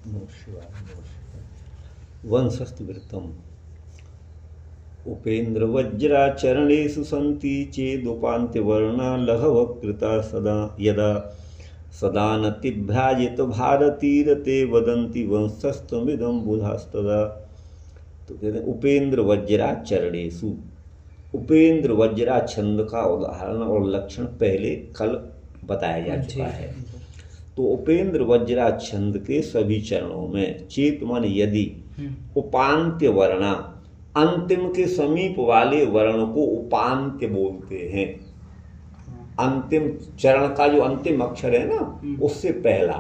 नमः शिवाय, नमः शिवाय। वंशस्तुवृत्तम् उपेन्द्र वज्राचरणेषु सन्ति चेदुपान्त्यवर्णा लघवकृता सदा यदा सदा नतिभ्राजित भारतीरते वदन्ति वंशस्तमिदं बुधास्तदा। तो कहते हैं उपेन्द्र वज्राचरणेषु। उपेन्द्र वज्रा छंद का उदाहरण और लक्षण पहले कल बताया जा चुका है। तो उपेन्द्र वज्रा छंद के सभी चरणों में चेत माने यदि, उपांत्य वर्णा अंतिम के समीप वाले वर्ण को उपांत्य बोलते हैं। अंतिम चरण का जो अंतिम अक्षर है ना, उससे पहला,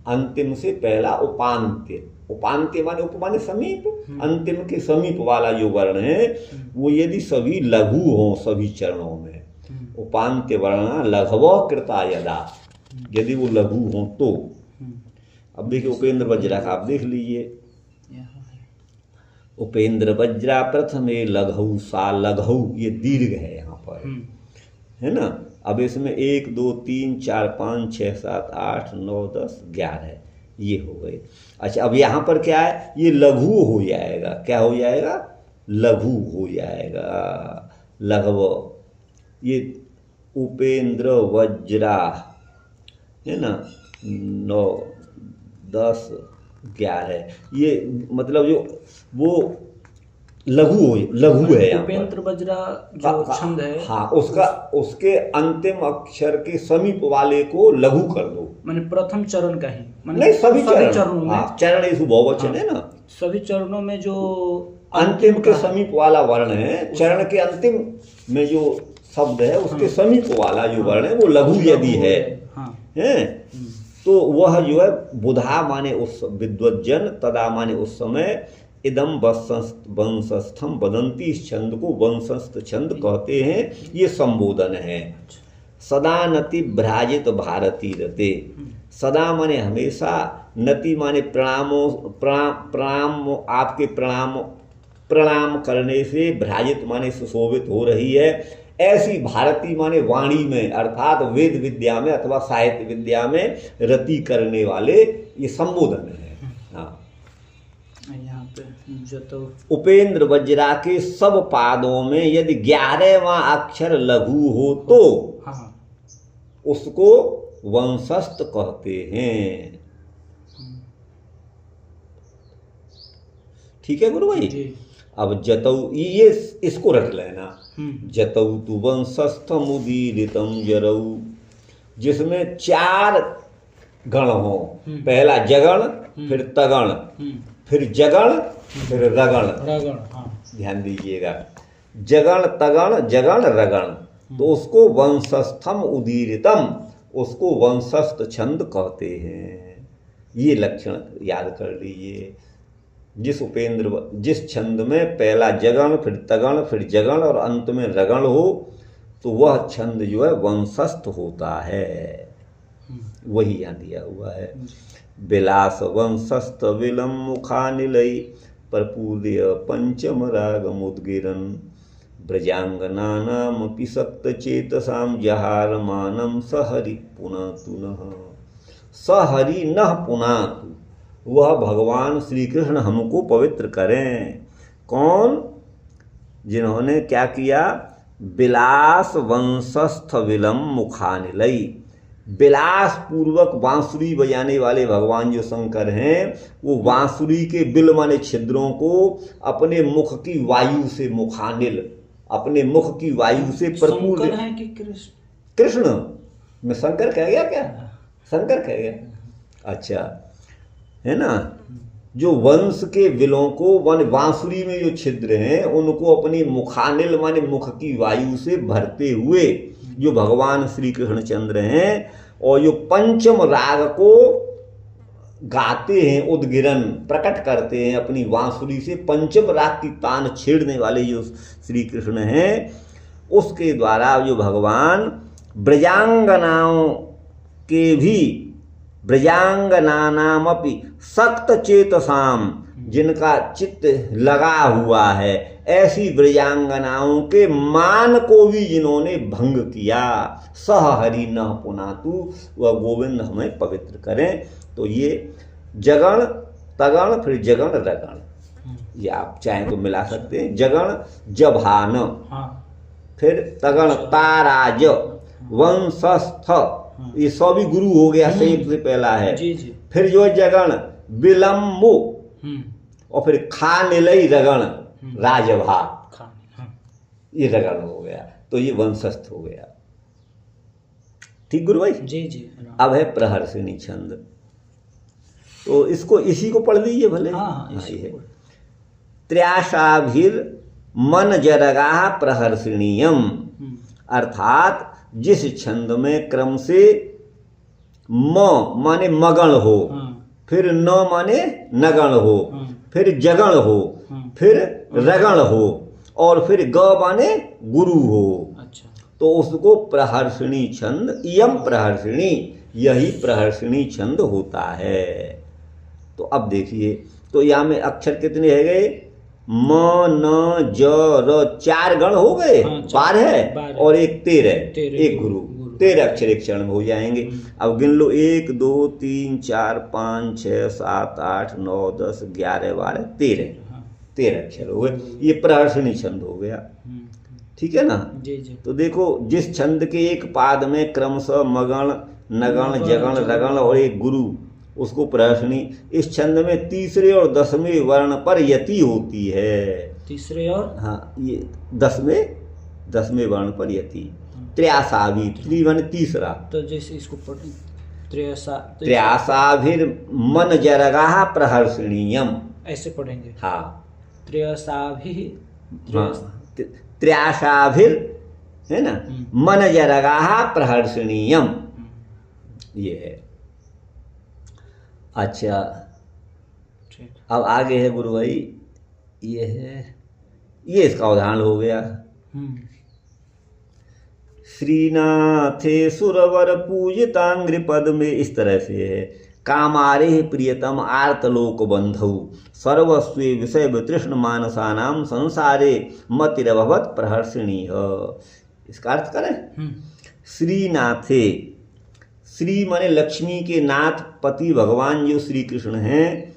अंतिम से पहला उपांत्य। उपांत्य माने उप माने समीप, अंतिम के समीप वाला जो वर्ण है वो यदि सभी लघु हो सभी चरणों में, उपांत्य वर्ण लघवो कृता यदा, यदि वो लघु हो तो। अब देखिए उपेन्द्र वज्रा का आप देख लीजिए। उपेन्द्र वज्रा प्रथमे लघु सा, लघु ये दीर्घ है यहाँ पर, है ना। अब इसमें 1 2 3 4 5 6 7 8 9 10 11 ये हो गए। अच्छा अब यहाँ पर क्या है, ये लघु हो जाएगा। क्या हो जाएगा? लघु हो जाएगा, लघव। ये उपेन्द्र वज्रा है ना, 9 10 11 ये मतलब जो वो लघु है। उपेन्द्र वज्रा जो छंद है, हाँ, उसका उसके अंतिम अक्षर के समीप वाले को लघु कर दो। माने प्रथम चरण का ही, नहीं सभी चरणों में। हाँ, चरण बहुवचन है ना, सभी चरणों में जो अंतिम के समीप वाला वर्ण है, चरण के अंतिम में जो शब्द है उसके समीप वाला जो वर्ण है वो लघु यदि है, हैं तो वह जो है बुधा माने उस विद्वज्जन, तदा माने उस समय, इदम वंशस्थम वदंती, इस छंद को वंशस्थ छंद कहते हैं। ये संबोधन है। सदा नति भ्राजित भारती रते, सदा माने हमेशा, नति माने प्रणाम आपके प्रणाम करने से, भ्राजित माने सुशोभित हो रही है, ऐसी भारती माने वाणी में, अर्थात वेद विद्या में अथवा साहित्य विद्या में रति करने वाले, ये संबोधन है। हाँ, यहाँ पे जतो उपेन्द्र वज्रा के सब पादों में यदि 11वां अक्षर लघु हो तो उसको वंशस्थ कहते हैं। ठीक है गुरु भाई। अब जतौ ये इसको रख लेना, जतौ तु वंशस्थम उदीरितम जरऊ, जिसमें 4 गण हो, पहला जगण, फिर तगण, फिर जगण, फिर रगण। ध्यान दीजिएगा, जगण तगण जगण रगण, तो उसको वंशस्थम उदीरितम, उसको वंशस्थ छंद कहते हैं। ये लक्षण याद कर लीजिए। जिस छंद में पहला जगण, फिर तगण, फिर जगण और अंत में रगण हो तो वह छंद जो है वंशस्थ होता है। वही यहाँ दिया हुआ है। विलास वंशस्थ विलम मुखानिलय प्रपूर्य पंचम रागमुद्गिरन, ब्रजांगनानामपि सक्त चेतसाम जहार मानम सहरि पुनः तुनः। सहरि नः पुनातु, वह भगवान श्री कृष्ण हमको पवित्र करें। कौन? जिन्होंने क्या किया? विलास वंशस्थ विलम मुखानिलय, विलास पूर्वक बांसुरी बजाने वाले भगवान जो शंकर हैं, वो बांसुरी के बिल माने छिद्रों को अपने मुख की वायु से, मुखानिल अपने मुख की वायु से प्रपूर्ण है कि कृष्ण मैं शंकर कह गया क्या? शंकर कह गया। अच्छा है ना, जो वंश के विलों को माने बांसुरी में जो छिद्र हैं उनको अपनी मुखानिल माने मुख की वायु से भरते हुए जो भगवान श्री कृष्णचंद्र हैं, और जो पंचम राग को गाते हैं, उद्गिरन प्रकट करते हैं अपनी बांसुरी से, पंचम राग की तान छेड़ने वाले जो श्री कृष्ण हैं, उसके द्वारा जो भगवान ब्रजांगनाओं के भी, ब्रजांगनानामपि सक्त चेतसाम, जिनका चित्त लगा हुआ है, ऐसी ब्रजांगनाओं के मान को भी जिन्होंने भंग किया, सह हरि न पुनातु, वह गोविंद हमें पवित्र करें। तो ये जगण तगण फिर जगण रगण, ये आप चाहें तो मिला सकते हैं। जगण जभान, हाँ फिर तगण ताराज वंशस्थ, ये सभी गुरु हो गया, संयुक्त से पहला है। जी जी। फिर जो जगण विलम्बो, और फिर खा निलई रगण राजभा, हाँ ये रगण हो गया, तो ये वंशस्थ हो गया। ठीक गुरु भाई। जी जी। अब है प्रहर्षिणी छंद, तो इसको इसी को पढ़ लीजिए भले। हाँ हाँ इसी ये है को। त्र्याशाभिर मन जरगा प्रहर्षणीयम, अर्थात जिस छंद में क्रम से म माने मगण हो, हाँ फिर न माने नगण हो, हाँ फिर जगण हो, हाँ। फिर रगण हो, और फिर ग माने गुरु हो, अच्छा। तो उसको प्रहर्षिणी छंद, यम प्रहर्षिणी, यही प्रहर्षिणी छंद होता है। तो अब देखिए, तो यहाँ में अक्षर कितने है गए? म न ज र, 4 गण हो गए, हाँ, 12 और एक 13, 13 एक गुरु, 13 अक्षर एक चरण में हो जाएंगे। अब गिन लो, 1 2 3 4 5 6 7 8 9 10 11 12 13, 13 अक्षर हो गए, ये प्रहर्षिणी छंद हो गया। ठीक है ना। जी जी। तो देखो, जिस छंद के एक पाद में क्रमशः मगण नगण जगण रगण और एक गुरु, उसको प्रहर्षिणी। इस छंद में तीसरे और 10वें वर्ण पर यति होती है। तीसरे और, हाँ, ये 10वें वर्ण पर यति। त्र्यासावी, त्री माने तीसरा, तो जैसे इसको पढ़ें त्र्यासाभिर मन जरगा प्रहर्षणीयम, ऐसे पढ़ेंगे। हाँ त्र्यसाभि, हाँ, त्र्यासाभिर है ना, मन जरगा प्रहर्षणीयम, ये है। अच्छा, ठीक। अब आगे है गुरु भाई, ये है, ये इसका उदाहरण हो गया। श्रीनाथे सुरवर पूजितांग्रि पद में इस तरह से है। कामारे प्रियतम आर्तलोक बंधु सर्वस्वे विषय वितृष्ण मानसानाम संसारे मतिरभवत प्रहर्षिणी। इसका अर्थ करें, श्रीनाथे, श्री माने लक्ष्मी के नाथ पति भगवान जो श्री कृष्ण हैं,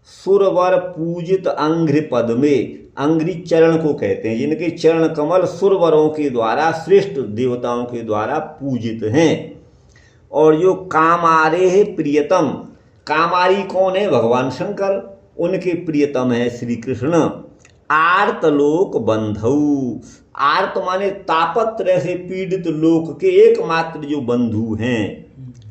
सुरवर पूजित अंघ्रि पद में, अंघ्रि चरण को कहते हैं, जिनके चरण कमल सुरवरों के द्वारा, श्रेष्ठ देवताओं के द्वारा पूजित हैं। और जो कामारे है प्रियतम, कामारी कौन है? भगवान शंकर, उनके प्रियतम है श्री कृष्ण। आर्तलोक बंधु, आर्त माने तापत्रय से पीड़ित लोक के एकमात्र जो बंधु हैं,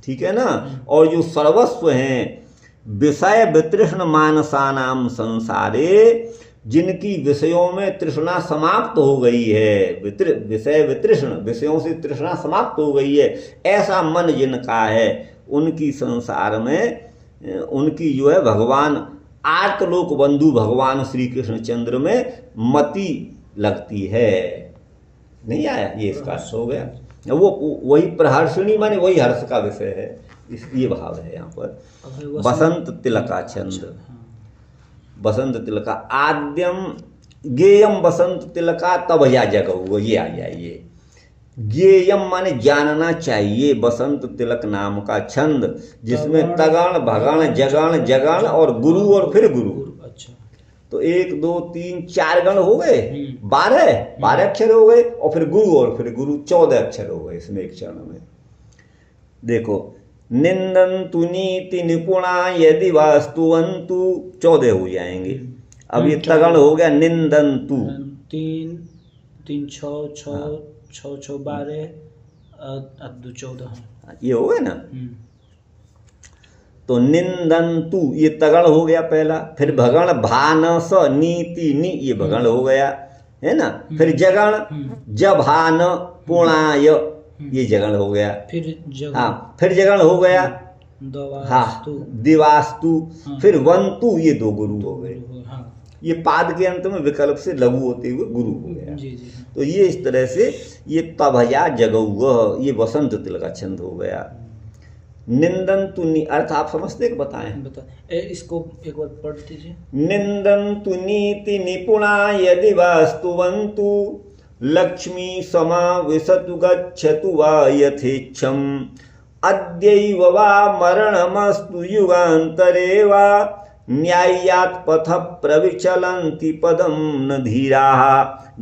ठीक है ना। और जो सर्वस्व हैं, विषय वितृष्ण मानसानाम संसारे, जिनकी विषयों में तृष्णा समाप्त हो गई है, विषय वितृष्ण, विषयों से तृष्णा समाप्त हो गई है, ऐसा मन जिनका है, उनकी संसार में, उनकी जो है भगवान आर्तलोक बंधु भगवान श्री कृष्णचंद्र में मति लगती है। नहीं आया? ये इसका अर्थ हो गया। वो वही प्रहर्षिणी माने वही हर्ष का विषय है, ये भाव है यहाँ पर। बसंत तिलका छंद, बसंत तिलका आद्यम गेयम बसंत तिलका तब या जगह, ये आ जाइए। गेयम माने जानना चाहिए, बसंत तिलक नाम का छंद, जिसमें तगण भगण जगण जगण और गुरु और फिर गुरु। अच्छा, तो 1 2 3 4 गण हो गए, 12 अक्षर हो गए, और फिर गुरु और फिर गुरु 14 अक्षर हो गए इसमें एक चरण में। देखो, निंदन्तु नीति निपुणा यदि वास्तुवन्तु, 14 हो जाएंगे। अब ये तगण हो गया, निंदन्तु 3 3 6 6 6 6 12 2 14, ये हो गया ना। तो निंदन्तु ये तगण हो गया पहला, फिर भगण भानस नीति नि, ये भगण हो गया, है ना। फिर जगण जभान पुणाय, ये जगण हो गया। फिर जगण, हाँ, फिर जगण हो गया, हाँ, दिवास्तु। फिर वंतु, ये 2 गुरु हो गए। ये पाद के अंत में विकल्प से लघु होते हुए गुरु हो गया। जी जी। तो ये इस तरह से ये तभया जगौह, ये बसंत तिल का छंद हो गया। निंदन्तु अर्थ आप समझते कि बताएं? इसको एक बार पढ़ दीजिए। निंदन्तु नीति निपुणा यदि वास्तुवन्तु लक्ष्मी समाविशतु गच्छतु वा यथेच्छम अद्यैव वा मरणमस्तु युगान्तरे वा न्याय्यात् पथ प्रविचलन्ति पदम न धीराः।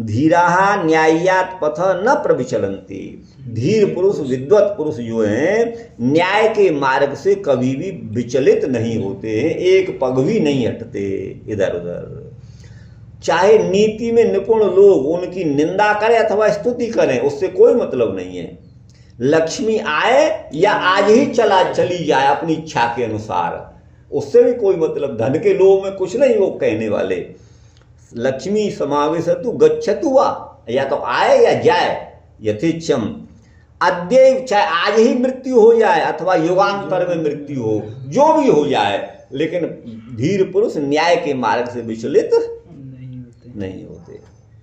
धीराः न्याय्यात् पथ न प्रविचलन्ति। धीर पुरुष विद्वत पुरुष जो हैं न्याय के मार्ग से कभी भी विचलित नहीं होते हैं, एक पग भी नहीं हटते इधर उधर। चाहे नीति में निपुण लोग उनकी निंदा करें अथवा स्तुति करें, उससे कोई मतलब नहीं है। लक्ष्मी आए या आज ही चली जाए अपनी इच्छा के अनुसार, उससे भी कोई मतलब, धन के लोभ में कुछ नहीं वो कहने वाले। लक्ष्मी समावेशतु गच्छतु वा, या तो आए या जाए यथेच्छम। अद्य चाहे आज ही मृत्यु हो जाए अथवा युगांतर में मृत्यु हो, जो भी हो जाए, लेकिन धीर पुरुष न्याय के मार्ग से विचलित नहीं होते।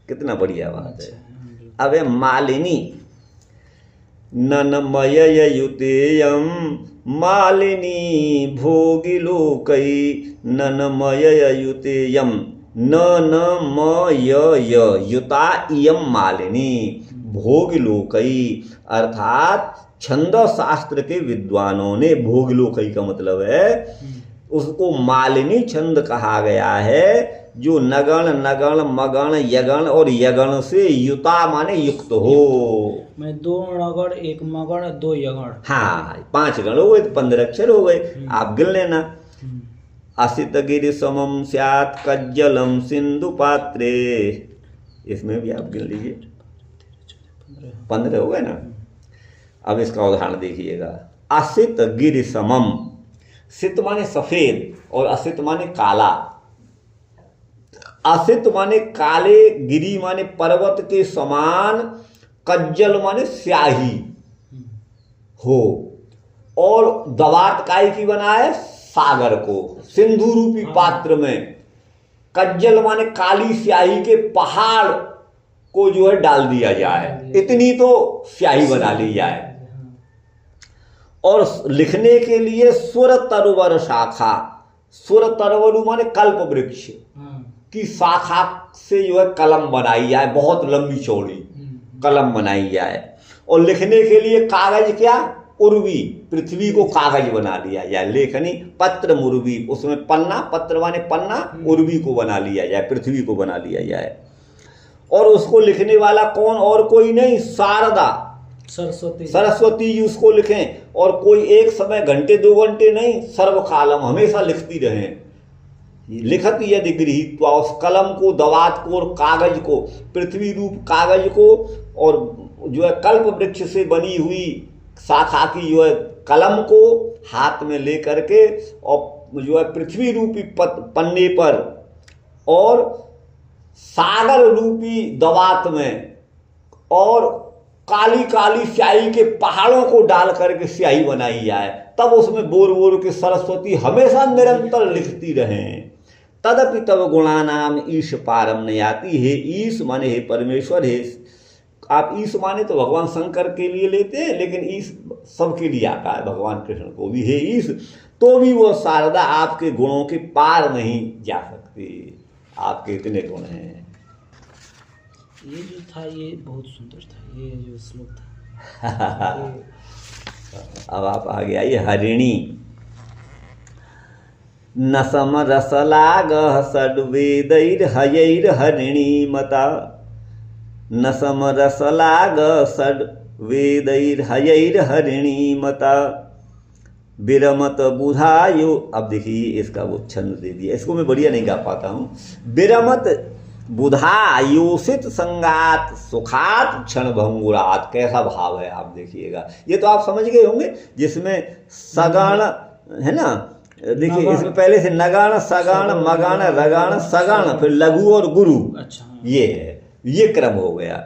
कितना बढ़िया बात है। अब है मालिनी, ननमययुतेयं मालिनी भोगिलोकै ननमययुतेयं युता इयं मालिनी भोगिलोकै। अर्थात छंद शास्त्र के विद्वानों ने, भोगिलोकै का मतलब है उसको मालिनी छंद कहा गया है, जो नगण नगण मगण यगण और यगण से युता माने युक्त हो। मैं 2 नगण 1 मगण 2 यगण, हाँ 5 गण हो गए तो 15 अक्षर हो गए, आप गिन लेना। असित गिरि समम स्यात् कज्जलम सिंधु पात्रे, इसमें भी आप गिन लीजिए, 15 हो गए ना। अब इसका उदाहरण देखिएगा। असित गिरि समम, सित माने सफेद और असित माने काला। असित माने काले, गिरी माने पर्वत के समान, कज्जल माने स्याही हो, और दवात काय की बनाए, सागर को सिंधु रूपी पात्र में। कज्जल माने काली स्याही के पहाड़ को जो है डाल दिया जाए, इतनी तो स्याही बना ली जाए। और लिखने के लिए सुर तरवर शाखा, सुर तरवरु माने कल्प वृक्ष की शाखा से जो है कलम बनाई जाए, बहुत लंबी चौड़ी कलम बनाई जाए। और लिखने के लिए कागज क्या, उर्वी, पृथ्वी को कागज बना लिया जाए। लेखनी पत्र मुर्वी, उसमें पन्ना, पत्र माने पन्ना, उर्वी को बना लिया जाए, पृथ्वी को बना लिया जाए। और उसको लिखने वाला कौन, और कोई नहीं, शारदा सरस्वती जी उसको लिखें। और कोई एक समय घंटे 2 घंटे नहीं, सर्वकालम हमेशा लिखती रहें। लिखत यदि गृहीत्वा, उस कलम को, दवात को और कागज को, पृथ्वी रूप कागज को और जो है कल्प वृक्ष से बनी हुई शाखा की जो है कलम को हाथ में लेकर के, और जो है पृथ्वी रूपी पन्ने पर और सागर रूपी दवात में और काली काली स्याही के पहाड़ों को डाल करके स्याही बनाई जाए, तब उसमें बोर बोर के सरस्वती हमेशा निरंतर लिखती रहें। तदपि तब गुणानाम ईश पारम नहीं आती। हे ईश माने हे परमेश्वर, हे आप ईश माने तो भगवान शंकर के लिए लेते हैं, लेकिन ईश सबके लिए आता है, भगवान कृष्ण को भी हे ईश। तो भी वो शारदा आपके गुणों के पार नहीं जा सकती, आपके इतने गुण हैं। ये जो था ये बहुत सुंदर था, ये जो श्लोक था। अब आप आगे आइए। हरिणी, न समरसलाग षड्वेदैर् हयैर् हरिणी मता, न समरसलाग षड्वेदैर् हयैर् हरिणी मता, विरमत बुधायो। अब देखिए इसका वो छंद दे दिया, इसको मैं बढ़िया नहीं गा पाता हूँ। विरमत बुधा योषित संगात सुखात क्षण भंगुरात, कैसा भाव है आप देखिएगा। ये तो आप समझ गए होंगे, जिसमें सगण है ना, देखिए इसमें पहले से नगण सगण मगण रगण सगण, फिर लघु और गुरु, अच्छा ये है, ये क्रम हो गया।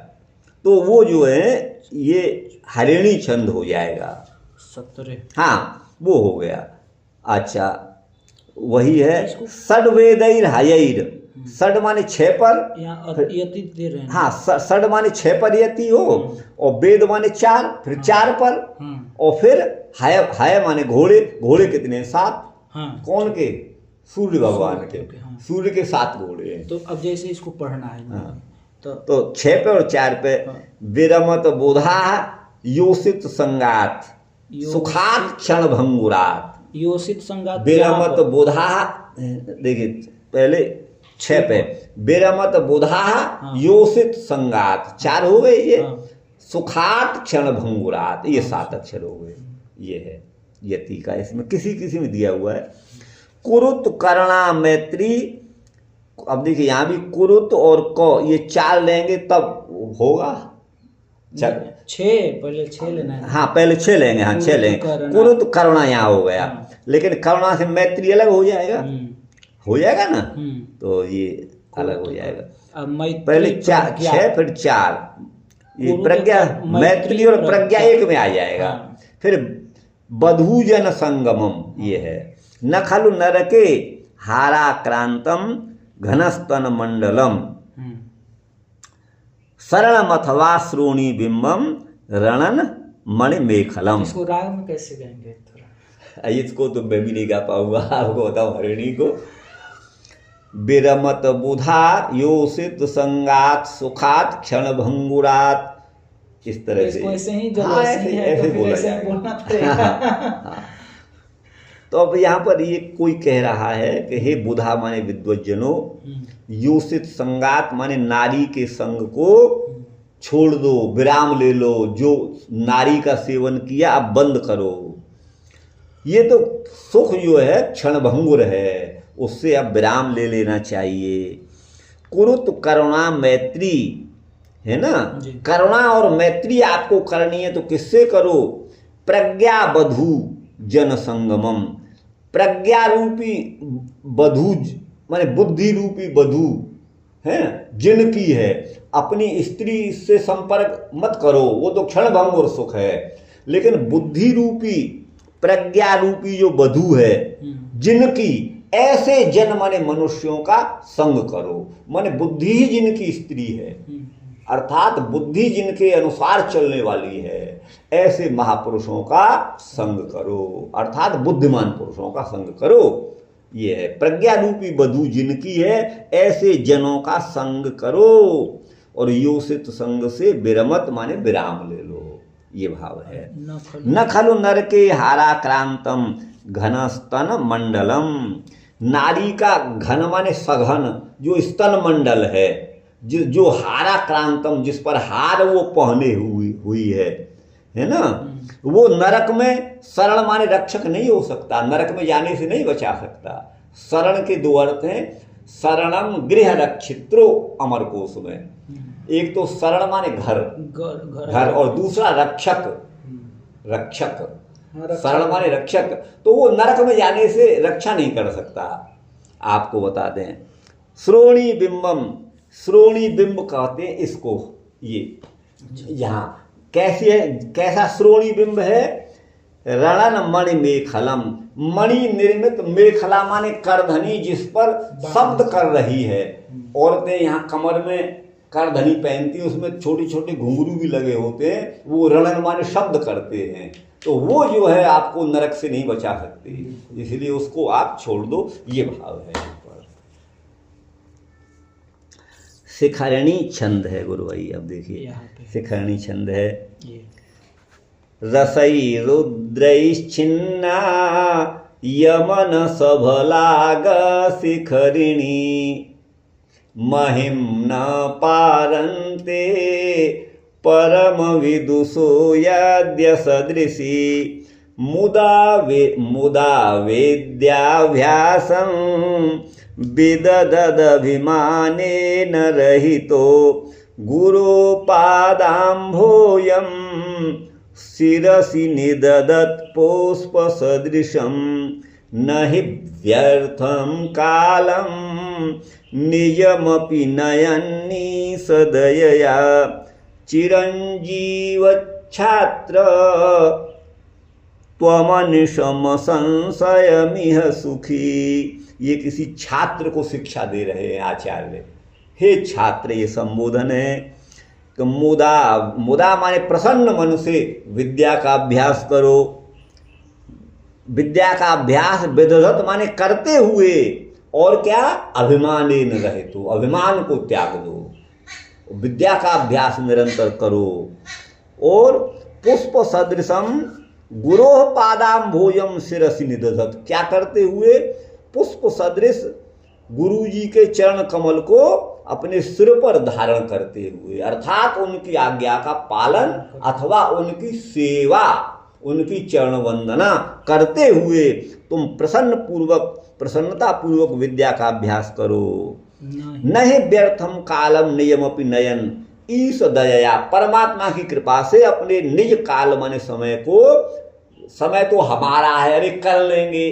तो वो जो है ये हरिणी छंद हो जाएगा। 17, हाँ वो हो गया। अच्छा वही है षड्वेदैर् हयैर्, षड माने 6 पर, यहाँ यति दे रहे हैं। हाँ षड माने 6 पर यति हो, और वेद माने 4, फिर 4 पर, और फिर हय, हय माने घोड़े, घोड़े कितने हैं 7। हाँ, कौन के, सूर्य भगवान के, हाँ। सूर्य के 7 घोड़े हैं। तो अब जैसे इसको पढ़ना है, हाँ। तो 6 पे और 4 पे। हाँ। विरमत बुधा योषित संगात, सुखात क्षण भंगुरात, योषित संगात विरमत बुधा, देखिए पहले 6 पे, विरमत बुधा योषित संगात, 4 हो गए ये। हाँ। सुखात क्षण भंगुरात, ये 7 अक्षर हो गए। ये है यति का, इसमें किसी में दिया हुआ है। कुरुत करना मैत्री, अब देखिए यहाँ भी कुरुत और क ये 4 लेंगे तब होगा। 6 पहले 6 लेना है। हाँ पहले 6 लेंगे, हाँ 6 लेंगे। कुरुत करुणा यहाँ हो गया, लेकिन करुणा से मैत्री अलग हो जाएगा, हो जाएगा ना, तो ये अलग हो जाएगा। पहले 4 6 फिर 4, ये प्रज्ञा मैत्री और प्रज्ञा एक में आ जाएगा। फिर बधूजन संगमम, ये है। न खलु नरके हाराक्रांतम घनस्तन मंडलम, शरणम अथवा श्रोणी बिंबम रणन मणि मेखलम। इसको राग में कैसे गाएंगे थोड़ा? इसको तो मैं भी नहीं गा पाऊंगा, आपको बताऊं हरिणी को। विरमत बुधा योषित संगात सुखात क्षण भंगुरात, इस तरह से ऐसे ही ऐसे बोला जाएगा। तो अब यहाँ पर ये कोई कह रहा है कि हे बुधा माने विद्वज्जनों, योषित संगात माने नारी के संग को छोड़ दो, विराम ले लो, जो नारी का सेवन किया अब बंद करो। ये तो सुख जो है क्षण भंगुर है, उससे अब विराम ले लेना चाहिए। कुरुत करुणा मैत्री, है ना, करुणा और मैत्री आपको करनी है तो किससे करो? प्रज्ञा बधू जन संगमम, प्रज्ञा रूपी बधू माने बुद्धि रूपी बधू है जिनकी है, अपनी स्त्री से संपर्क मत करो, वो तो क्षण भंगुर सुख है। लेकिन बुद्धि रूपी प्रज्ञा रूपी जो बधू है जिनकी, ऐसे जन माने मनुष्यों का संग करो, माने बुद्धि ही जिनकी स्त्री है, अर्थात बुद्धि जिनके अनुसार चलने वाली है, ऐसे महापुरुषों का संग करो, अर्थात बुद्धिमान पुरुषों का संग करो। ये है प्रज्ञा रूपी बधू जिनकी है, ऐसे जनों का संग करो। और योषित संग से विरमत माने विराम ले लो, ये भाव है। न खलु नर के हाराक्रांतम घनस्तन मंडलम, नारी का घन माने सघन जो स्तन मंडल है, जो हाराक्रांतम जिस पर हार वो पहने हुई है ना, वो नरक में शरण माने रक्षक नहीं हो सकता, नरक में जाने से नहीं बचा सकता। शरण के 2 अर्थ हैं, शरणम गृह रक्षित्रो अमरकोश में, एक तो शरण माने घर और दूसरा रक्षक, शरण माने रक्षक, तो वो नरक में जाने से रक्षा नहीं कर सकता। आपको बता दें श्रोणी बिंबम, श्रोणी बिंब कहते हैं इसको, ये यहाँ कैसे है, कैसा श्रोणी बिंब है? रणन मणि मेखलम, मणि निर्मित मेखला माने करधनी जिस पर शब्द कर रही है। औरतें यहाँ कमर में करधनी पहनती, उसमें छोटे छोटे घुंघरू भी लगे होते हैं, वो रणन माने शब्द करते हैं। तो वो जो है आपको नरक से नहीं बचा सकती, इसलिए उसको आप छोड़ दो, ये भाव है। यहाँ पर शिखरणी छंद है गुरु भाई, अब देखिए शिखरणी छंद है। रसई रुद्रैश्चिन्ना यमन सभलाग शिखरिणी, महिम न पारन्ते परम विदुषो यद्य सदृशी, मुदा वेद्याभ्यासं विददभिमानेन रहितो, गुरुपादाम्भोऽयं शिरसि निददत् पुष्पसदृशं, न हि व्यर्थं कालं निजमपि नयन्नि सदयया, चिरंजीव छात्र त्वमनिशम संशयमिह सुखी। ये किसी छात्र को शिक्षा दे रहे हैं आचार्य। हे छात्र, ये संबोधन है कि मुदा माने प्रसन्न मन से विद्या का अभ्यास करो। विद्या का अभ्यास विदधत माने करते हुए, और क्या? अभिमाने न रहे, तो अभिमान को त्याग दो, विद्या का अभ्यास निरंतर करो। और पुष्प सदृशम गुरोह पादाम भोजम शिरसि निदधत, क्या करते हुए? पुष्प सदृश गुरु जी के चरण कमल को अपने सिर पर धारण करते हुए, अर्थात उनकी आज्ञा का पालन अथवा उनकी सेवा, उनकी चरण वंदना करते हुए तुम प्रसन्नता पूर्वक विद्या का अभ्यास करो। नहीं व्यर्थम कालम नियमपि नयन ईश दया, परमात्मा की कृपा से अपने निज काल माने समय तो हमारा है, अरे कर लेंगे,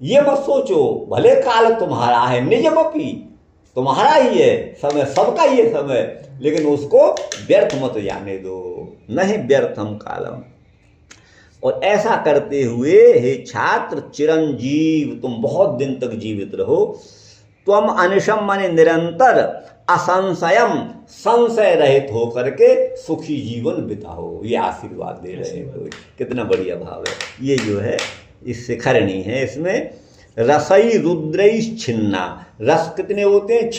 ये मत सोचो। भले काल तुम्हारा है, नियमपि तुम्हारा ही है समय, सबका ही है समय, लेकिन उसको व्यर्थ मत जाने दो। नहीं व्यर्थम कालम। और ऐसा करते हुए हे छात्र चिरंजीव, तुम बहुत दिन तक जीवित रहो। त्वम अनिशम माने निरंतर, असंशयम संशय रहित होकर के सुखी जीवन बिताओ। ये आशीर्वाद दे रहे हैं। तो कितना बढ़िया भाव है। ये जो है इस शिखरणी है, इसमें रसई रुद्रैश छिन्ना। रस कितने होते हैं?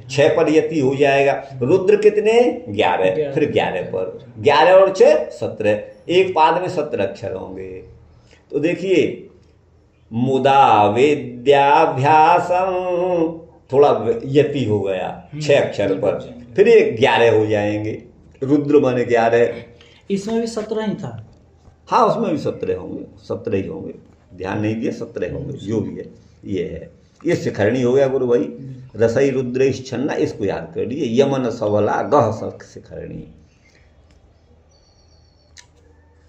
6 पर यति हो जाएगा। रुद्र कितने? 11, फिर 11 पर, 11 और 6 17, एक पाद में 17 अक्षर होंगे। तो देखिए, मुदा विद्याभ्यासम, थोड़ा यति हो गया 6 अक्षर पर, फिर ये 11 हो जाएंगे। रुद्र माने 11। इसमें भी 17 ही था। हाँ, उसमें भी 17 होंगे, 17 ही होंगे, ध्यान नहीं दिया, 17 होंगे जो भी है। ये है, ये शिखरणी हो गया गुरु भाई। रसई रुद्रेश छन्ना, इसको याद कर लिए। यमन सवला गह शिखरणी।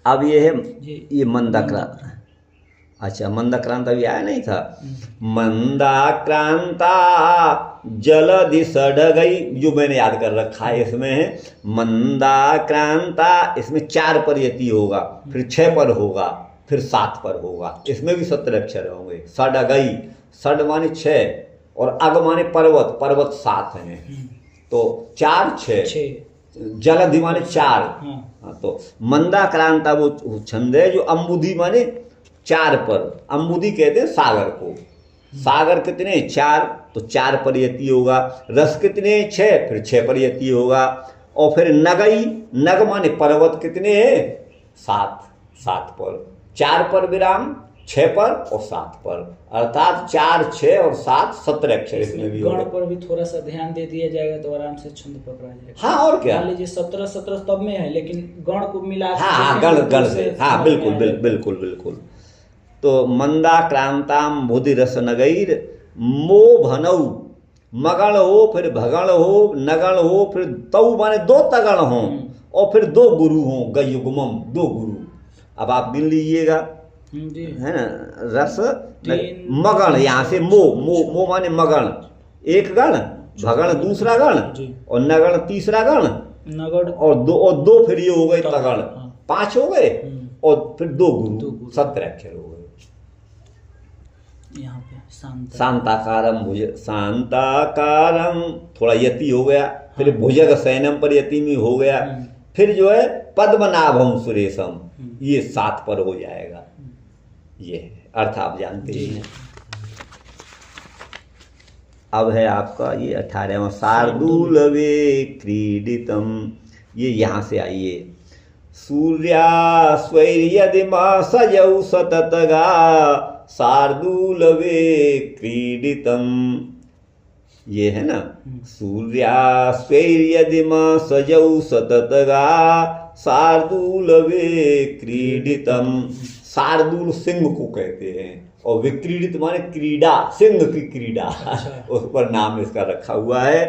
अब ये है ये मंदाक्रांत। अच्छा, मंदाक्रांत अभी आया नहीं था। मंदाक्रांता जलधि सडगई, जो मैंने याद कर रखा है। इसमें है मंदाक्रांता, इसमें 4 पर यति होगा, फिर 6 पर होगा, फिर 7 पर होगा। इसमें भी 17 अक्षर होंगे। सडगई, सड माने 6 और अग माने पर्वत, पर्वत 7 हैं, तो 4 6, जलधि माने 4। तो मंदाक्रांता वो छंद है जो अम्बुधि माने 4 पर, अम्बुधि कहते हैं सागर को। सागर कितने? 4, तो 4 पर यति होगा। रस कितने? 6, फिर 6 पर यति होगा। और फिर नगई, नग माने पर्वत कितने हैं? 7 पर, 4 पर विराम, 6 पर और 7 पर, अर्थात 4 6 और 7 17 अक्षर इसमें भी। गण पर भी थोड़ा सा ध्यान दे दिया जाएगा तो आराम से छंद पकड़ा जाएगा। हाँ, और क्या, मान लीजिए 17 तब में है, लेकिन गण को मिला। हाँ, गण से, हाँ, बिल्कुल। तो मंदाक्रांताम बुधि रस नगैर मो भनऊ, मगण हो, फिर भगण हो, नगण हो, फिर तऊ माने 2 तगण हो, और फिर 2 गुरु हो, गयुग्मम 2 गुरु। अब आप गिन लीजिएगा, है ना। रस मगण, यहाँ से मो माने मगण 1 गण, भगण दूसरा गण, और नगण तीसरा गण, और 2 फिर ये हो गए तगण, 5 हो गए, और फिर 2 गुरु, 17 अक्षर हो गए। यहाँ पे शांताकारम भुज, शांताकारम थोड़ा यति हो गया, फिर भुजग सैनम पर यति में हो गया, फिर जो है पद्मनाभम सुरेशम, ये 7 पर हो जाएगा। ये अर्थ आप जानते ही हैं। अब है आपका ये 18वां शार्दूल वे क्रीडितम। ये यहाँ से आइए। सूर्यास्वैर्यदिमा सजौ सततगा शार्दूल वे क्रीडितम। ये है ना, सूर्यास्वैर्यदिमा सजौ सततगा शार्दूल वे क्रीडितम। शार्दूल सिंह को कहते हैं, और विक्रीडित माने क्रीड़ा, सिंह की क्रीड़ा। उस पर नाम इसका रखा हुआ है।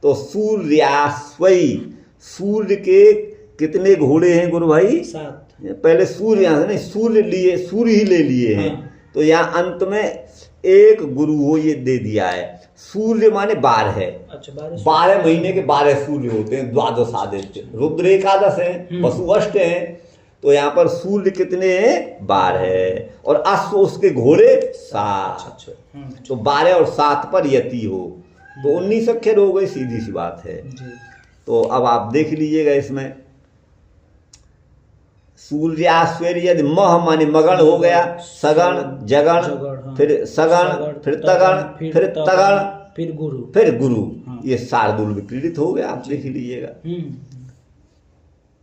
तो सूर्यास्वई, सूर्य के कितने घोड़े हैं गुरु भाई? 7। पहले सूर्य यहाँ से नहीं, सूर्य ही ले लिए हैं। तो यहाँ अंत में 1 गुरु हो, ये दे दिया है। सूर्य माने 12 है। अच्छा, 12 महीने के 12 सूर्य होते हैं, द्वादश आदित्य। रुद्र 11 है, वसु अष्ट हैं। तो यहाँ पर सूर्य कितने हैं? 12 है, और अश्व उसके घोड़े 7। तो 12 और 7 पर यति हो, तो 19 अक्षर हो गई, सीधी सी बात है। तो अब आप देख लीजिएगा इसमें, सूर्यास्वैर्य मह माने मगण हो गया, सगण जगण, फिर सगण, फिर तगण, फिर तगण, फिर गुरु। ये शार्दूल विक्रीडित हो गया, आप देख लीजिएगा।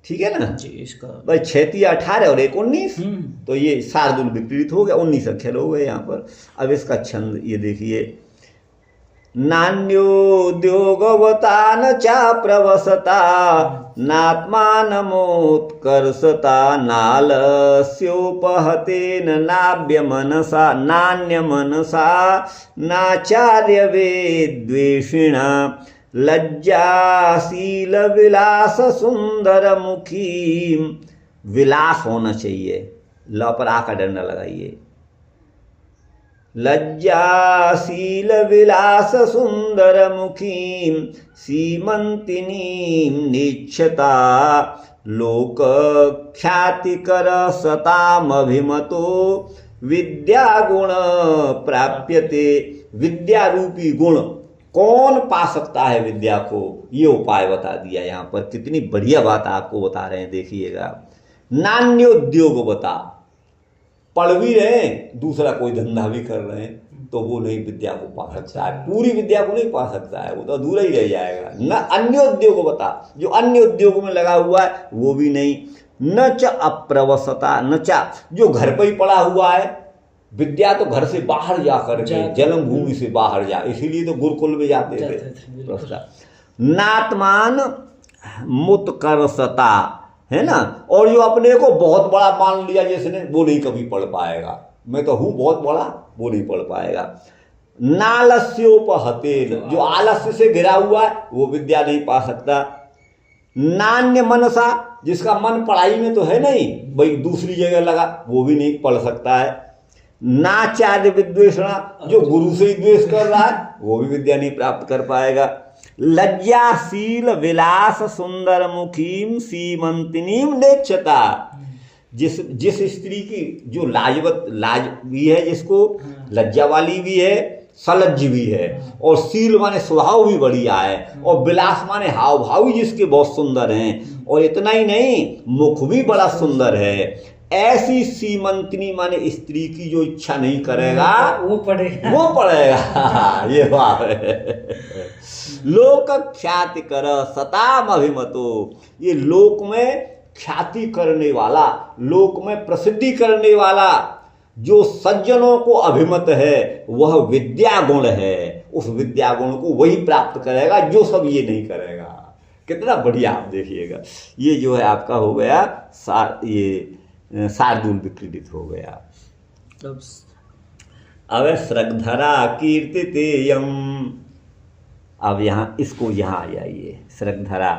ठीक है ना जी इसका भाई। 6 × 18 और 1 19, हम्म तो ये शार्दुल विपरीत हो गया, 19 अक्षर हो गए यहाँ पर। अब इसका छंद ये देखिए, नान्योद्योगवता न चा प्रवसता नात्मानमोत्कर्षता नालस्योपहतेन नाव्य मनसा नान्य मनसा नाचार्य वेद्वेषिणा लज्जाशील विलास सुंदर मुखी। विलास होना चाहिए, ल पर आ का डंडा लगाइए। लज्जाशील विलास सुंदर मुखीं सीमंतिनीं निच्छता लोक ख्यातिकर सतामभिमतो विद्या गुण प्राप्यते। विद्या रूपी गुण कौन पा सकता है विद्या को, ये उपाय बता दिया यहाँ पर। कितनी बढ़िया बात आपको बता रहे हैं, देखिएगा। नान्योद्योग बता, पढ़ भी रहे हैं, दूसरा कोई धंधा भी कर रहे हैं, तो वो नहीं विद्या को पा सकता है, पूरी विद्या को नहीं पा सकता है, वो तो अधूरा ही रह जाएगा। न अन्य उद्योग बता, जो अन्य उद्योग में लगा हुआ है वो भी नहीं। न च अप्रवसता, न चा जो घर पर ही पड़ा हुआ है, विद्या तो घर से बाहर जा करके, जन्मभूमि से बाहर जा, इसीलिए तो गुरुकुल में जाते थे। नात्मान मुत्कर्षता, है ना, और जो अपने को बहुत बड़ा मान लिया जिसने, वो नहीं कभी पढ़ पाएगा। मैं तो हूं बहुत बड़ा, वो नहीं पढ़ पाएगा। नालस्योपहतेन, जो आलस्य से घिरा हुआ है वो विद्या नहीं पा सकता। नान्य मनसा, जिसका मन पढ़ाई में तो है नहीं, भाई दूसरी जगह लगा, वो भी नहीं पढ़ सकता है। नाचार्य विद्वेषणा, जो गुरु से ही द्वेष कर रहा है वो भी विद्या नहीं प्राप्त कर पाएगा। लज्जाशील विलास सुंदर मुखीम सीमंतिनीम नेक्षता, जिस स्त्री की जो लाज भी है, जिसको लज्जा वाली भी है, सलज्ज भी है, और शील माने स्वभाव भी बढ़िया है, और विलास माने हाव भाव भी जिसके बहुत सुंदर हैं, और इतना ही नहीं मुख भी बड़ा सुंदर है। ऐसी सीमंतिनी माने स्त्री की जो इच्छा नहीं करेगा वो पढ़ेगा। ये बात है। लोक ख्याति कर सताम अभिमतो, ये लोक में ख्याति करने वाला, लोक में प्रसिद्धि करने वाला, जो सज्जनों को अभिमत है वह विद्या गुण है। उस विद्या गुण को वही प्राप्त करेगा जो सब ये नहीं करेगा। कितना बढ़िया, आप देखिएगा। ये जो है आपका हो गया ये शार्दूल विक्रीडित हो गया। अब श्रद्धरा कीर्तितेयम, अब यहाँ इसको यहाँ आ जाइए। श्रद्धरा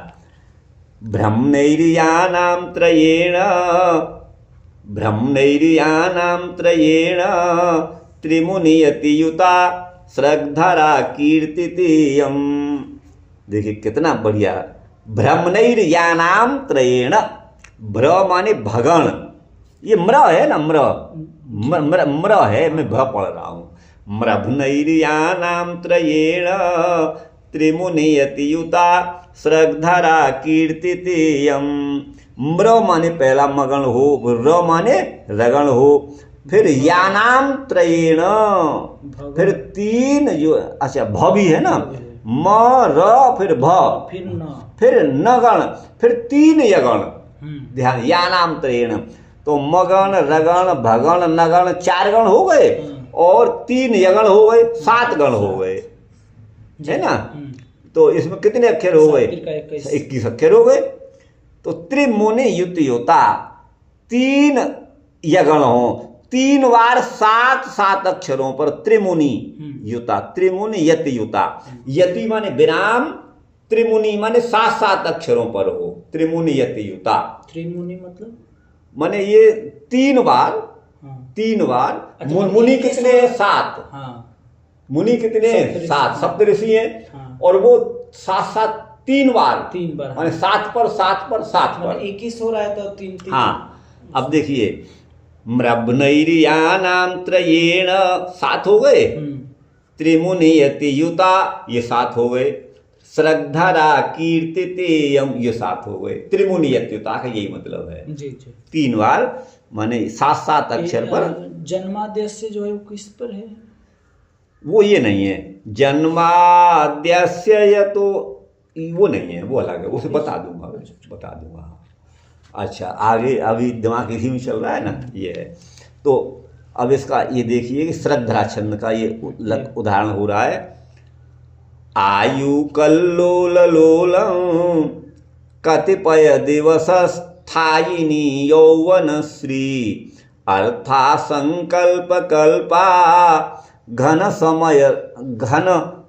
ब्रह्मैर्यानां त्रयेण त्रिमुनियतियुता श्रद्धरा कीर्तितेयम। देखिए कितना बढ़िया। ब्रह्मैर्यानां त्रयेण, भ्र माने भगण, ये म्र है ना, म्र है, मैं भ पढ़ रहा हूँ। ब्रह्मैर्यानां त्रयेण त्रिमुनियतियुता श्रद्धरा कीर्तितेयम। म्र माने पहला मगण हो, र माने रगण हो, फिर यानाम त्रयेण, फिर तीन जो, अच्छा भ भी है ना, म र फिर भ, फिर नगण, फिर तीन यगण। ध्यान, यानाम त्रयेण, तो मगण रगण भगण नगण 4 गण हो गए, और 3 यगण हो गए, 7 गण हो गए, है ना। तो इसमें कितने अक्षर हो गए? 21 अक्षर हो गए। तो त्रिमुनि युतियोता, 3 यगण हो, 3 बार 7 अक्षरों पर त्रिमुनि युता, त्रिमुनि यति युता। यति माने विराम, त्रिमुनि माने 7 अक्षरों पर हो, त्रिमुनि यति युता। त्रिमुनि मतलब माने ये 3 बार, 3 बार। अच्छा, मुनि कितने? 7। मुनि कितने? 7 सप्तऋषि हैं, और वो 7 3 बार माने 7 पर 7 पर 7 पर 21 हो रहा है, तो 3 हाँ। अब देखिए, म्रब्नैर्यानां त्रयेण 7 हो गए, त्रिमुनियतियुता ये 7 हो गए, श्रद्धरा कीर्तितेयम ये 7 हो गए। त्रिमुनियतियुता का यही मतलब है, जी 3 बार माने 7 अक्षर पर। जन्मादेश से जो है वो किस पर है? वो ये नहीं है, जन्माद्यस्य, या तो वो नहीं है, वो अलग है, उसे बता दूंगा। अच्छा, आगे अभी दिमाग इसी में चल रहा है ना, ये है। तो अब इसका ये देखिए कि श्रद्धा छंद का ये उदाहरण हो रहा है। आयु कल्लोल लोलम कतिपय दिवस स्थायिनी यौवन श्री अर्था संकल्प कल्पा घन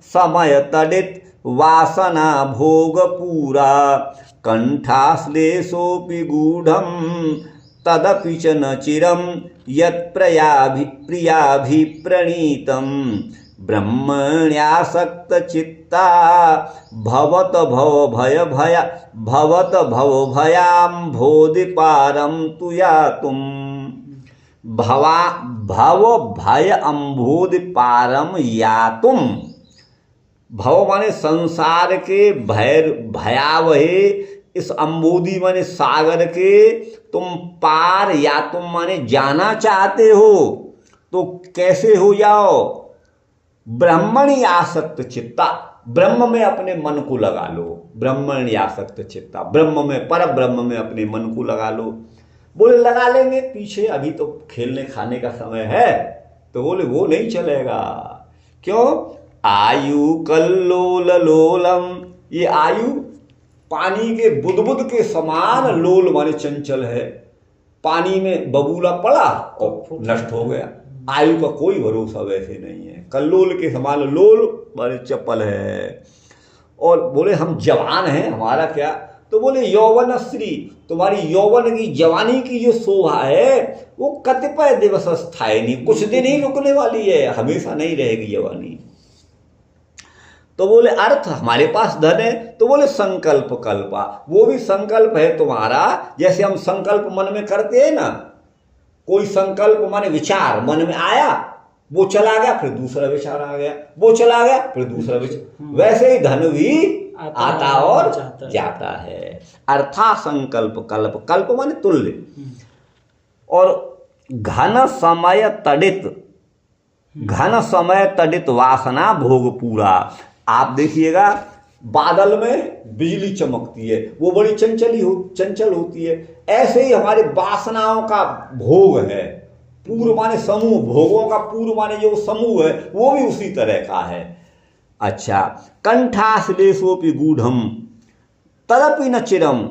समय तडित वासना भोग पूरा कंठाश्लेषोऽपि गूढ़ं तदपि च न चिरं यत्प्रियाभिप्रणीतं ब्रह्मण्यासक्तचित्ता भवत भवभयाम्भोधिपारं तु यातुं भव भय अम्भोधिपारम यातुम। भव माने संसार के भयावहे इस अम्बोधि माने सागर के तुम पार या तुम माने जाना चाहते हो तो कैसे हो जाओ? ब्रह्मणि आसक्त चित्ता, ब्रह्म में अपने मन को लगा लो। ब्रह्मणि आसक्त चित्ता, ब्रह्म में, पर ब्रह्म में अपने मन को लगा लो। बोले लगा लेंगे पीछे, अभी तो खेलने खाने का समय है। तो बोले वो नहीं चलेगा। क्यों? आयु कल्लोल लोलम, ये आयु पानी के बुदबुद के समान, लोल माने चंचल है। पानी में बबूला पड़ा और नष्ट हो गया। आयु का कोई भरोसा वैसे नहीं है। कल्लोल के समान लोल माने चपल है। और बोले हम जवान हैं, हमारा क्या? तो बोले यौवन श्री, तुम्हारी यौवन की जवानी की जो शोभा है वो कतिपय दिवस स्थायी नहीं, कुछ दिन ही रुकने वाली है, हमेशा नहीं रहेगी जवानी। तो बोले अर्थ, हमारे पास धन है। तो बोले संकल्प कल्पा, वो भी संकल्प है तुम्हारा। जैसे हम संकल्प मन में करते हैं ना, कोई संकल्प माने विचार मन में आया, वो चला गया, फिर दूसरा विचार आ गया, वो चला गया, फिर दूसरा विचार। वैसे ही धन भी आता और जाता है। अर्था संकल्प कल्प, कल्प माने तुल्य। और घन समय तडित वासना भोग पूरा। आप देखिएगा बादल में बिजली चमकती है, वो बड़ी चंचल होती है। ऐसे ही हमारे वासनाओं का भोग है। पूर्व माने समूह, भोगों का पूर्व माने जो समूह है वो भी उसी तरह का है। अच्छा, कंठाश्लेषोऽपि गूढ़म तदपि न चिरम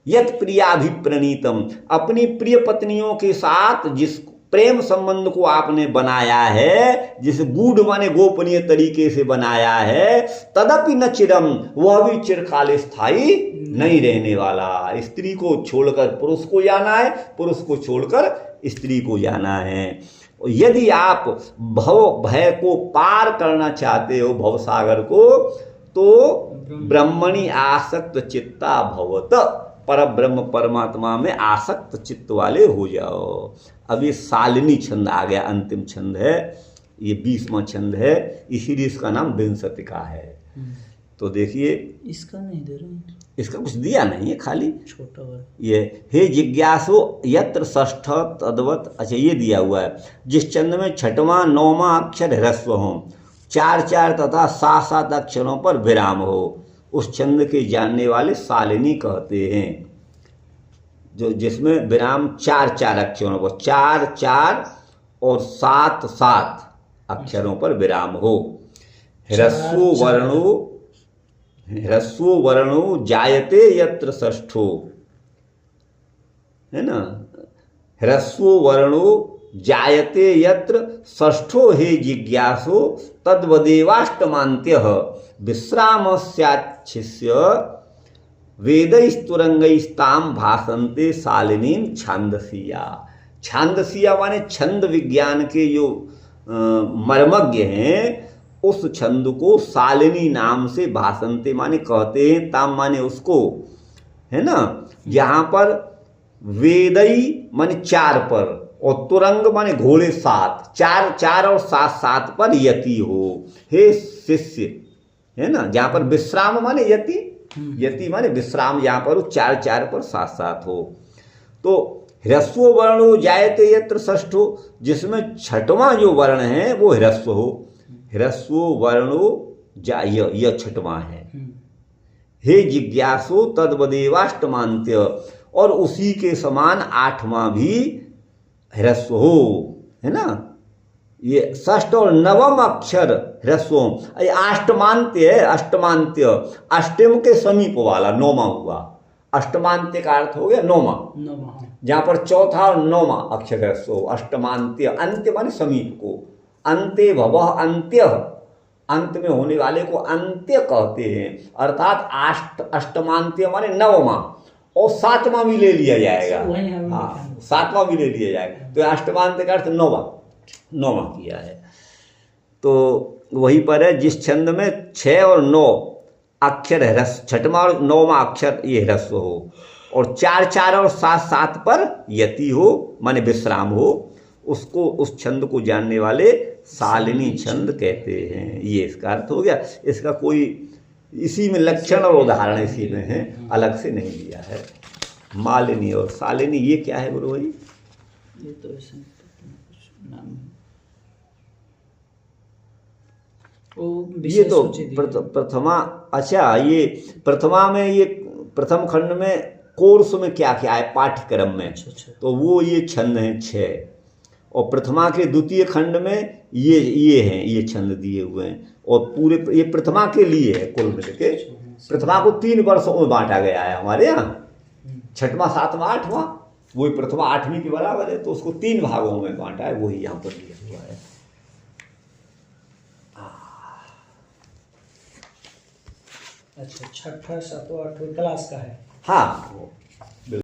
यत् प्रियाभिप्रणीतम, अपनी प्रिय पत्नियों के साथ जिस प्रेम संबंध को आपने बनाया है, जिस गूढ़ माने गोपनीय तरीके से बनाया है, तदपि न चिरम, वह भी चिरकाल स्थायी नहीं रहने वाला। स्त्री को छोड़कर पुरुष को जाना है, पुरुष को छोड़कर स्त्री को जाना है। यदि आप भय को पार करना चाहते हो, भव सागर को, तो ब्रह्मणि आसक्त चित्ता भवत, पर ब्रह्म परमात्मा में आसक्त चित्त वाले हो जाओ। अब ये सालिनी छंद आ गया, अंतिम छंद है, ये 20वां छंद है, इसीलिए इसका नाम विंशतिका है। तो देखिए, इसका नहीं दे रहे, इसका कुछ दिया नहीं है, खाली छोटा वर्ग ये हे जिज्ञासु यत्र षष्ठ तद्वत। अच्छा, ये दिया हुआ है जिस छंद में छठवां नौवां अक्षर ह्रस्व हो, 4 तथा 7 अक्षरों पर विराम हो, उस छंद के जानने वाले सालिनी कहते हैं। जो जिसमें विराम 4 अक्षरों पर, 4 और 7 अक्षरों पर विराम हो। ह्रस्व वर्णो जायते यत्र षष्ठो, है ना? ह्रस्व वर्णो जायते यत्र षष्ठो हे जिज्ञासो तद्वदेवाष्टमान्त्यः विश्रामस्याच्छिष्य वेदैस्तुरंगैस्ताम भासन्ते सालिनीं छांदसिया। छांदसिया माने छंद विज्ञान के जो मर्मज्ञ हैं, उस छंद को सालिनी नाम से भासन्ते माने कहते हैं, ताम माने उसको, है ना? यहाँ पर वेदई माने 4 पर, और तुरंग माने घोड़े 7, 4 और 7 पर यति हो, हे शिष्य, है ना? जहाँ पर विश्राम माने यति, यति माने विश्राम, यहाँ पर 4 पर 7 हो। तो ह्रस्व वर्णो जायते यत्र षष्ठो, जिसमें छठवां जो वर्ण है वो ह्रस्व हो। ह्रस्व वर्णो यह छठवां है। हे जिज्ञासो तद्वदेवाष्टमान्त्य, और उसी के समान आठवां भी ह्रस्व हो, है ना। ये षष्ठ और नवम अक्षर ह्रस्व। ये अष्टमांत्य है, अष्टमांत्य अष्टम के समीप वाला नौमा हुआ। अष्टमांत्य का अर्थ हो गया नौमा, जहाँ पर चौथा और नौमा अक्षर ह्रस्व हो। अष्टमांत्य, अंत्य माने समीप को। अंत्य भवः अंत्य, अंत में होने वाले को अंत्य कहते हैं। अर्थात अष्टमांत्य माने नवमा, और सातवां भी ले लिया जाएगा। हाँ, सातवां भी ले लिया जाएगा। तो अष्टमांत्य का अर्थ नौवा किया है। तो वहीं पर है जिस छंद में 6 और 9 अक्षर ह्रस्व, छठवां और नौवां अक्षर ये ह्रस्व हो, और 4 4 और 7 7 पर यति हो माने विश्राम हो, उसको, उस छंद को जानने वाले शालिनी छंद कहते हैं। ये इसका अर्थ हो गया। इसका कोई इसी में लक्षण और उदाहरण इसी में है, अलग से नहीं दिया है। मालिनी और शालिनी ये क्या है गुरु भाई? ये तो ऐसे नाम है। ये तो प्रथमा, अच्छा ये प्रथमा में, ये प्रथम खंड में कोर्स में क्या क्या है पाठ्यक्रम में? अच्छा। तो वो ये छंद हैं 6, और प्रथमा के द्वितीय खंड में ये हैं, ये छंद दिए हुए हैं। और पूरे ये प्रथमा के लिए है कुल मिल के। प्रथमा को 3 वर्षों में बांटा गया है हमारे यहाँ, छठवां, सातवां, आठवां। वही प्रथमा 8वीं के बराबर है, तो उसको 3 भागों में बांटा है, वही यहाँ पर दिया हुआ है। अच्छा, छठा, सातवां, आठवीं क्लास का है। हाँ।